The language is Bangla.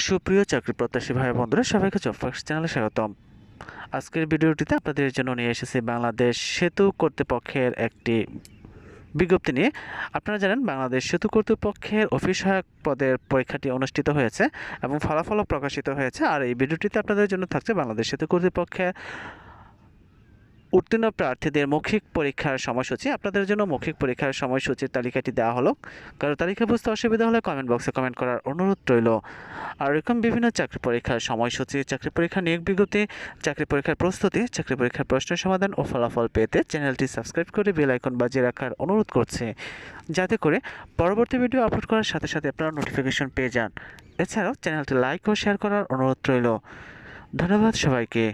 সুপ্রিয় চাকরি প্রত্যাশী ভাই বন্ধুরা, সবাইকে জব ফার্স্ট চ্যানেলে স্বাগতম। আজকের ভিডিওটিতে আপনাদের জন্য নিয়ে এসেছি বাংলাদেশ সেতু কর্তৃপক্ষের একটি বিজ্ঞপ্তি নিয়ে। আপনারা জানেন বাংলাদেশ সেতু কর্তৃপক্ষের অফিস সহায়ক পদের পরীক্ষাটি অনুষ্ঠিত হয়েছে এবং ফলাফলও প্রকাশিত হয়েছে। আর এই ভিডিওটিতে আপনাদের জন্য থাকছে বাংলাদেশ সেতু কর্তৃপক্ষের উত্তীর্ণ প্রার্থীদের মৌখিক পরীক্ষার সময়সূচি। আপনাদের জন্য মৌখিক পরীক্ষার সময়সূচির তালিকাটি দেওয়া হলো। কারো তালিকা বুঝতে অসুবিধা হলে কমেন্ট বক্সে কমেন্ট করার অনুরোধ রইল। আর এরকম বিভিন্ন চাকরি পরীক্ষার সময়সূচি, চাকরি পরীক্ষার নিয়োগ বিজ্ঞপ্তি, চাকরি পরীক্ষার প্রস্তুতি, চাকরি পরীক্ষার প্রশ্ন সমাধান ও ফলাফল পেতে চ্যানেলটি সাবস্ক্রাইব করে বেল আইকন বাজিয়ে রাখার অনুরোধ করছে, যাতে করে পরবর্তী ভিডিও আপলোড করার সাথে সাথে আপনারা নোটিফিকেশন পেয়ে যান। এছাড়াও চ্যানেলটি লাইক ও শেয়ার করার অনুরোধ রইল। ধন্যবাদ সবাইকে।